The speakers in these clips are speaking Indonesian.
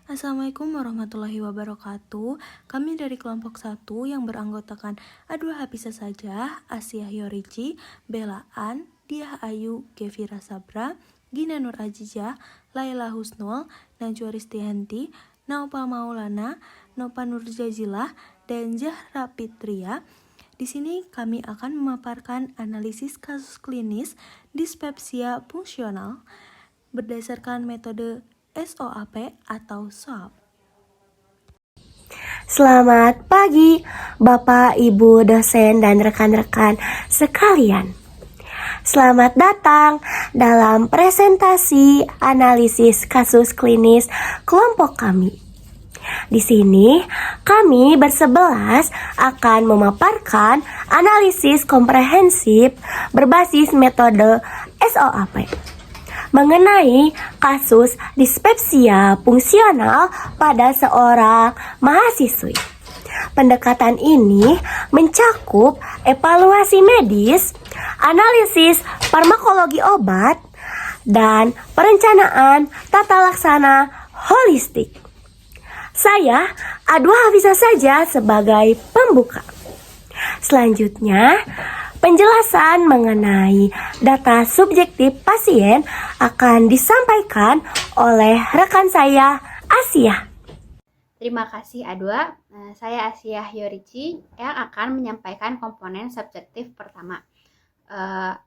Assalamualaikum warahmatullahi wabarakatuh. Kami dari kelompok 1 yang beranggotakan Adwa Hafizah Sajah, Asia Hyorici, Bella An, Diah Ayu, Gevira Sabra, Gina Nur Ajijah, Laila Husnul, Najwa Ristianti, Naupal Maulana, Nopa Nurjazilah, dan Zahra Fitria. Di sini kami akan memaparkan analisis kasus klinis dispepsia fungsional berdasarkan metode SOAP atau SWAP. Selamat pagi, Bapak, Ibu, dosen, dan rekan-rekan sekalian. Selamat datang dalam presentasi analisis kasus klinis kelompok kami. Di sini, kami bersebelas akan memaparkan analisis komprehensif berbasis metode SOAP mengenai kasus dispepsia fungsional pada seorang mahasiswi. Pendekatan ini mencakup evaluasi medis, analisis farmakologi obat, dan perencanaan tata laksana holistik. Saya, Adwa Hafizah Sajah sebagai pembuka. Selanjutnya, penjelasan mengenai data subjektif pasien akan disampaikan oleh rekan saya, Asia. Terima kasih Adwa. Saya Asia Hyorici yang akan menyampaikan komponen subjektif pertama.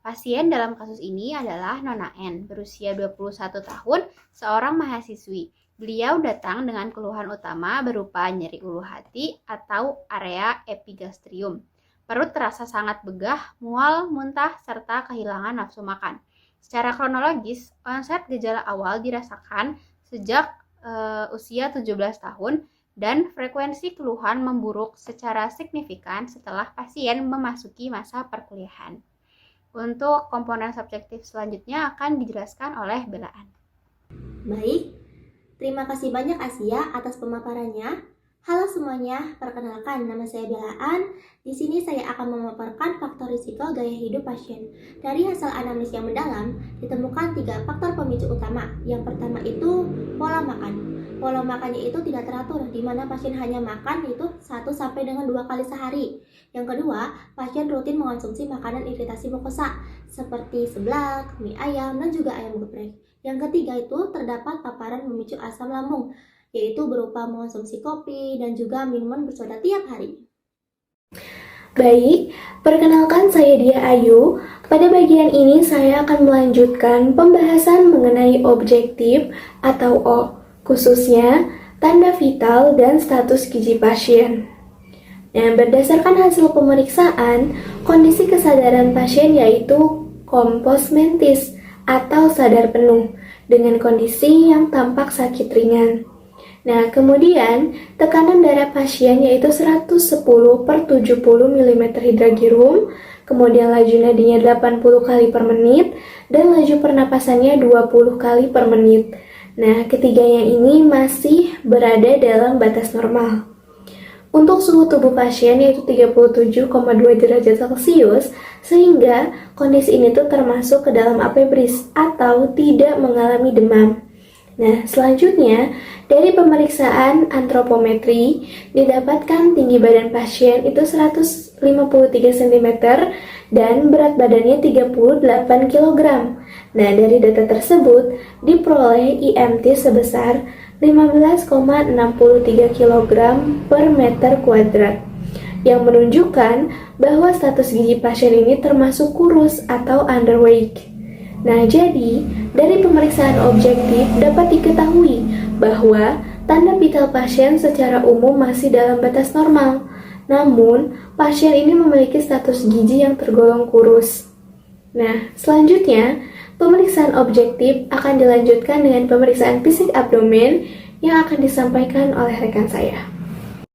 Pasien dalam kasus ini adalah Nona N, berusia 21 tahun, seorang mahasiswi. Beliau datang dengan keluhan utama berupa nyeri ulu hati atau area epigastrium. Perut terasa sangat begah, mual, muntah, serta kehilangan nafsu makan. Secara kronologis, onset gejala awal dirasakan sejak usia 17 tahun dan frekuensi keluhan memburuk secara signifikan setelah pasien memasuki masa perkuliahan. Untuk komponen subjektif selanjutnya akan dijelaskan oleh Bella An. Baik, terima kasih banyak Asia atas pemaparannya. Halo semuanya, perkenalkan nama saya Bella An. Di sini saya akan memaparkan faktor risiko gaya hidup pasien. Dari hasil anamnes yang mendalam, ditemukan 3 faktor pemicu utama. Yang pertama itu pola makan. Pola makannya itu tidak teratur, di mana pasien hanya makan itu 1 sampai dengan 2 kali sehari. Yang kedua, pasien rutin mengonsumsi makanan iritasi mukosa seperti seblak, mie ayam, dan juga ayam geprek. Yang ketiga itu terdapat paparan memicu asam lambung, yaitu berupa mengonsumsi kopi dan juga minuman bersoda tiap hari. Baik, perkenalkan saya Diah Ayu. Pada bagian ini saya akan melanjutkan pembahasan mengenai objektif atau O, khususnya tanda vital dan status gizi pasien. Nah, berdasarkan hasil pemeriksaan, kondisi kesadaran pasien yaitu kompos mentis atau sadar penuh dengan kondisi yang tampak sakit ringan. Nah, kemudian tekanan darah pasien yaitu 110/70 mm hidragirum, kemudian laju nadinya 80 kali per menit, dan laju pernapasannya 20 kali per menit. Nah, ketiganya ini masih berada dalam batas normal. Untuk suhu tubuh pasien yaitu 37,2 derajat Celcius, sehingga kondisi ini tuh termasuk ke dalam apebris atau tidak mengalami demam. Nah, selanjutnya dari pemeriksaan antropometri didapatkan tinggi badan pasien itu 153 cm dan berat badannya 38 kg. Nah, dari data tersebut diperoleh IMT sebesar 15,63 kg per meter kuadrat yang menunjukkan bahwa status gizi pasien ini termasuk kurus atau underweight. Nah, jadi dari pemeriksaan objektif dapat diketahui bahwa tanda vital pasien secara umum masih dalam batas normal. Namun, pasien ini memiliki status gizi yang tergolong kurus. Nah, selanjutnya, pemeriksaan objektif akan dilanjutkan dengan pemeriksaan fisik abdomen yang akan disampaikan oleh rekan saya.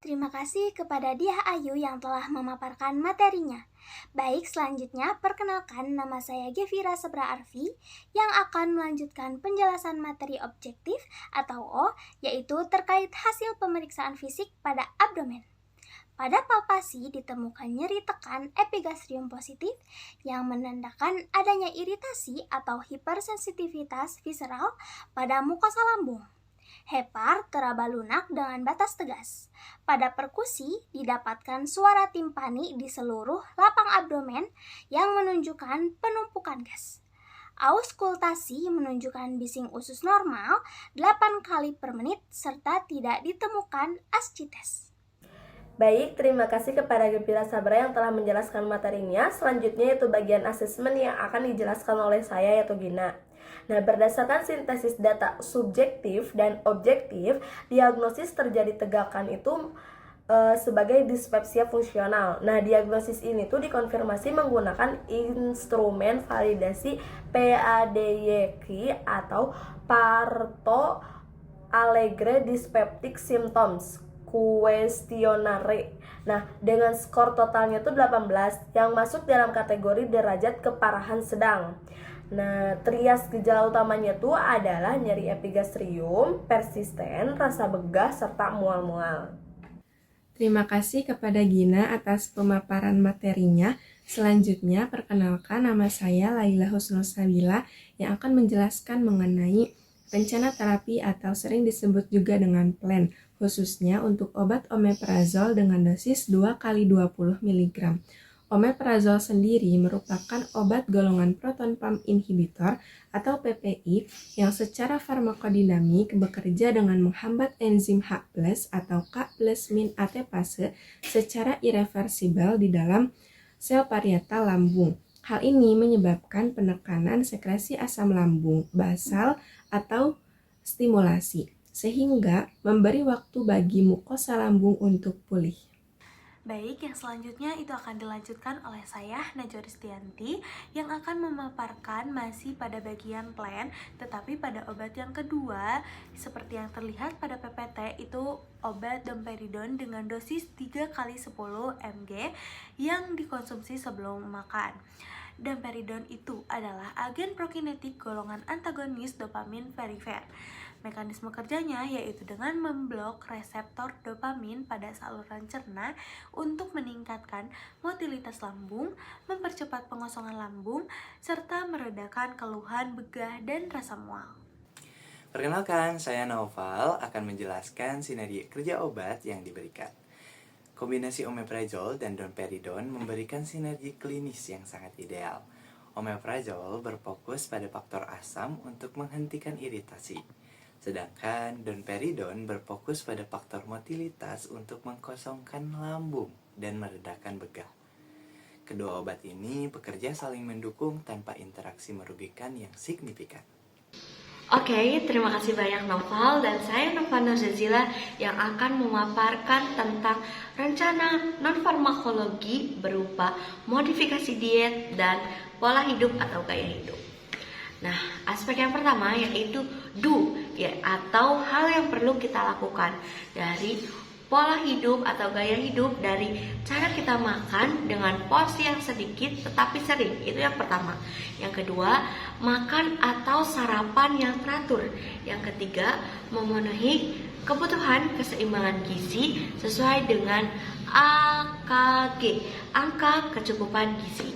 Terima kasih kepada Diah Ayu yang telah memaparkan materinya. Baik, selanjutnya perkenalkan nama saya Gevira Sabra Arfi yang akan melanjutkan penjelasan materi objektif atau O, yaitu terkait hasil pemeriksaan fisik pada abdomen. Pada palpasi ditemukan nyeri tekan epigastrium positif yang menandakan adanya iritasi atau hipersensitivitas visceral pada mukosa lambung. Hepar teraba lunak dengan batas tegas. Pada perkusi didapatkan suara timpani di seluruh lapang abdomen yang menunjukkan penumpukan gas. Auskultasi menunjukkan bising usus normal 8 kali per menit serta tidak ditemukan ascites. Baik, terima kasih kepada Gevira Sabra yang telah menjelaskan materinya. Selanjutnya yaitu bagian asesmen yang akan dijelaskan oleh saya yaitu Gina. Nah, berdasarkan sintesis data subjektif dan objektif, diagnosis terjadi tegakan itu sebagai dispepsia fungsional. Nah, diagnosis ini tuh dikonfirmasi menggunakan instrumen validasi PADYQ atau Parto Allegre Dyspeptic Symptoms Questionnaire. Nah, dengan skor totalnya tuh 18 yang masuk dalam kategori derajat keparahan sedang. Nah, trias gejala utamanya tuh adalah nyeri epigastrium, persisten, rasa begah, serta mual-mual. Terima kasih kepada Gina atas pemaparan materinya. Selanjutnya, perkenalkan nama saya Laila Husnulsabila yang akan menjelaskan mengenai rencana terapi atau sering disebut juga dengan plan, khususnya untuk obat omeprazol dengan dosis 2 kali 20 mg. Omeprazol sendiri merupakan obat golongan proton pump inhibitor atau PPI yang secara farmakodinamik bekerja dengan menghambat enzim H+ atau K+- ATPase secara irreversibel di dalam sel parietal lambung. Hal ini menyebabkan penekanan sekresi asam lambung basal atau stimulasi, sehingga memberi waktu bagi mukosa lambung untuk pulih. Baik, yang selanjutnya itu akan dilanjutkan oleh saya, Najwa Ristianti, yang akan memaparkan masih pada bagian plan, tetapi pada obat yang kedua, seperti yang terlihat pada PPT, itu obat domperidone dengan dosis 3 kali 10 mg yang dikonsumsi sebelum makan. Domperidone itu adalah agen prokinetik golongan antagonis dopamin perifer. Mekanisme kerjanya yaitu dengan memblok reseptor dopamin pada saluran cerna untuk meningkatkan motilitas lambung, mempercepat pengosongan lambung, serta meredakan keluhan begah dan rasa mual. Perkenalkan, saya Naufal akan menjelaskan sinergi kerja obat yang diberikan. Kombinasi omeprazol dan domperidone memberikan sinergi klinis yang sangat ideal. Omeprazol berfokus pada faktor asam untuk menghentikan iritasi, sedangkan domperidone berfokus pada faktor motilitas untuk mengkosongkan lambung dan meredakan begah. Kedua obat ini bekerja saling mendukung tanpa interaksi merugikan yang signifikan. Oke, terima kasih banyak Noval, dan saya Nova Nurzazila yang akan memaparkan tentang rencana non-farmakologi berupa modifikasi diet dan pola hidup atau gaya hidup. Nah, aspek yang pertama yaitu do, ya, atau hal yang perlu kita lakukan dari pola hidup atau gaya hidup, dari cara kita makan dengan porsi yang sedikit tetapi sering. Itu yang pertama. Yang kedua, makan atau sarapan yang teratur. Yang ketiga, memenuhi kebutuhan keseimbangan gizi sesuai dengan AKG, angka kecukupan gizi.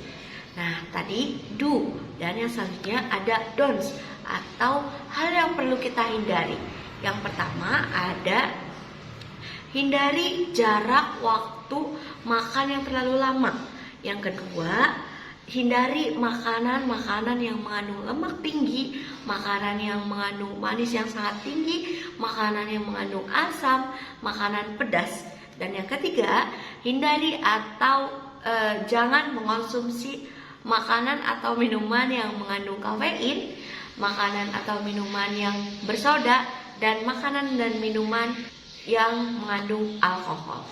Nah, tadi do, dan yang selanjutnya ada don'ts atau hal yang perlu kita hindari. Yang pertama ada hindari jarak waktu makan yang terlalu lama. Yang kedua, hindari makanan-makanan yang mengandung lemak tinggi, makanan yang mengandung manis yang sangat tinggi, makanan yang mengandung asam, makanan pedas. Dan yang ketiga, hindari atau jangan mengonsumsi makanan atau minuman yang mengandung kafein, makanan atau minuman yang bersoda, dan makanan dan minuman yang mengandung alkohol.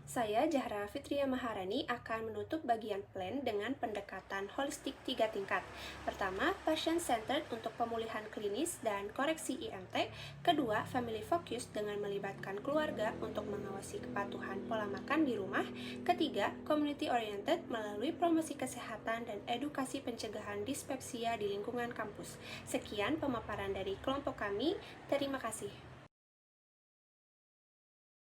Saya Jahra Fitria Maharani akan menutup bagian plan dengan pendekatan holistik 3 tingkat. Pertama, patient centered untuk pemulihan klinis dan koreksi IMT. Kedua, family focus dengan melibatkan keluarga untuk mengawasi kepatuhan pola makan di rumah. Ketiga, community oriented melalui promosi kesehatan dan edukasi pencegahan dispepsia di lingkungan kampus. Sekian pemaparan dari kelompok kami. Terima kasih.